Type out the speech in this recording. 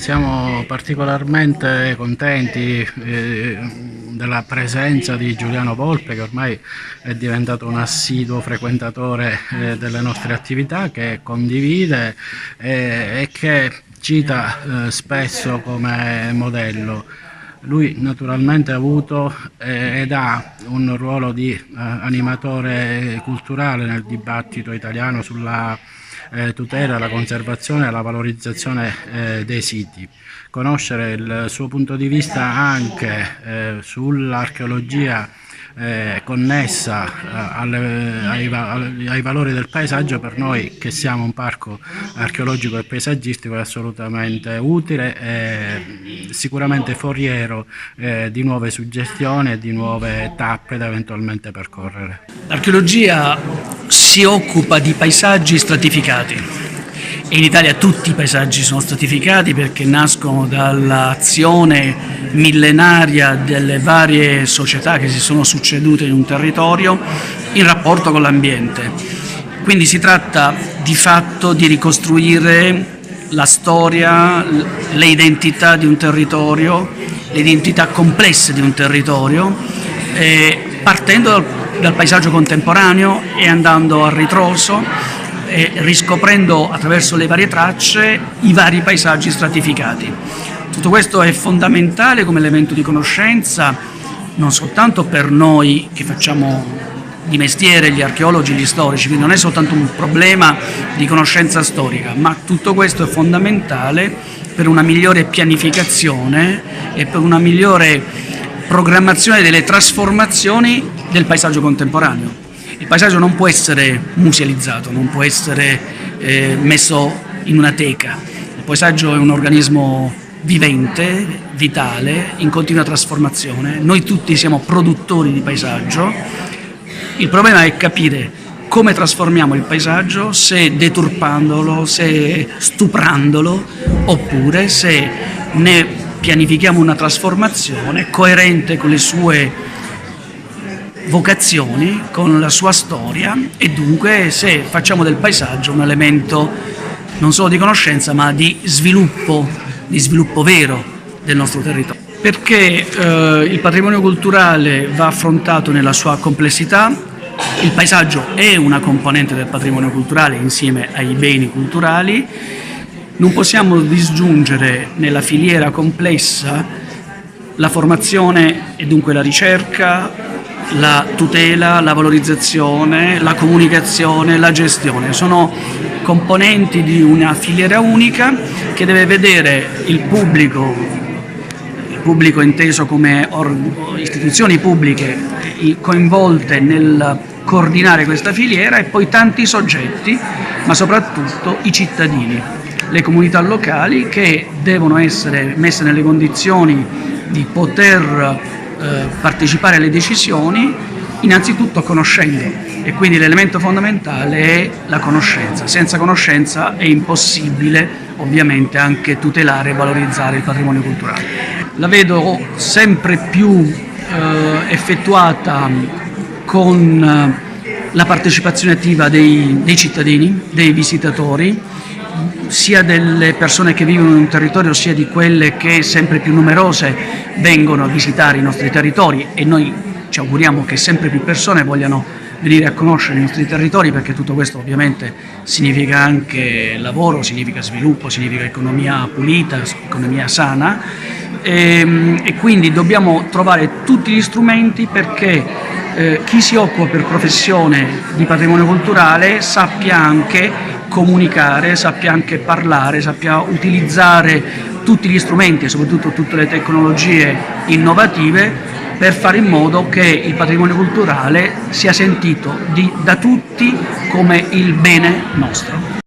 siamo particolarmente contenti della presenza di Giuliano Volpe, che ormai è diventato un assiduo frequentatore delle nostre attività, che condivide e che cita spesso come modello. Lui naturalmente ha avuto ed ha un ruolo di animatore culturale nel dibattito italiano sulla tutela, la conservazione e la valorizzazione dei siti. Conoscere il suo punto di vista anche sull'archeologia connessa ai valori del paesaggio, per noi che siamo un parco archeologico e paesaggistico, è assolutamente utile e sicuramente foriero di nuove suggestioni e di nuove tappe da eventualmente percorrere. L'archeologia si occupa di paesaggi stratificati. E in Italia tutti i paesaggi sono stratificati perché nascono dall'azione millenaria delle varie società che si sono succedute in un territorio in rapporto con l'ambiente. Quindi si tratta di fatto di ricostruire la storia, le identità di un territorio, le identità complesse di un territorio, partendo dal paesaggio contemporaneo e andando a ritroso, e riscoprendo attraverso le varie tracce i vari paesaggi stratificati. Tutto questo è fondamentale come elemento di conoscenza, non soltanto per noi che facciamo di mestiere gli archeologi, gli storici, quindi non è soltanto un problema di conoscenza storica, ma tutto questo è fondamentale per una migliore pianificazione e per una migliore programmazione delle trasformazioni del paesaggio contemporaneo. Il paesaggio non può essere musealizzato, non può essere messo in una teca. Il paesaggio è un organismo vivente, vitale, in continua trasformazione. Noi tutti siamo produttori di paesaggio. Il problema è capire come trasformiamo il paesaggio, se deturpandolo, se stuprandolo, oppure se ne pianifichiamo una trasformazione coerente con le sue vocazioni, con la sua storia, e dunque se facciamo del paesaggio un elemento non solo di conoscenza ma di sviluppo vero del nostro territorio. Perché il patrimonio culturale va affrontato nella sua complessità. Il paesaggio è una componente del patrimonio culturale insieme ai beni culturali. Non possiamo disgiungere nella filiera complessa la formazione e dunque la ricerca, la tutela, la valorizzazione, la comunicazione, la gestione. Sono componenti di una filiera unica che deve vedere il pubblico inteso come istituzioni pubbliche coinvolte nel coordinare questa filiera, e poi tanti soggetti, ma soprattutto i cittadini, le comunità locali, che devono essere messe nelle condizioni di poter partecipare alle decisioni, innanzitutto conoscendo, e quindi l'elemento fondamentale è la conoscenza. Senza conoscenza è impossibile ovviamente anche tutelare e valorizzare il patrimonio culturale. La vedo sempre più effettuata con la partecipazione attiva dei cittadini, dei visitatori, sia delle persone che vivono in un territorio sia di quelle che sempre più numerose vengono a visitare i nostri territori, e noi ci auguriamo che sempre più persone vogliano venire a conoscere i nostri territori, perché tutto questo ovviamente significa anche lavoro, significa sviluppo, significa economia pulita, economia sana, e quindi dobbiamo trovare tutti gli strumenti perché chi si occupa per professione di patrimonio culturale sappia anche comunicare, sappia anche parlare, sappia utilizzare tutti gli strumenti e soprattutto tutte le tecnologie innovative per fare in modo che il patrimonio culturale sia sentito da tutti come il bene nostro.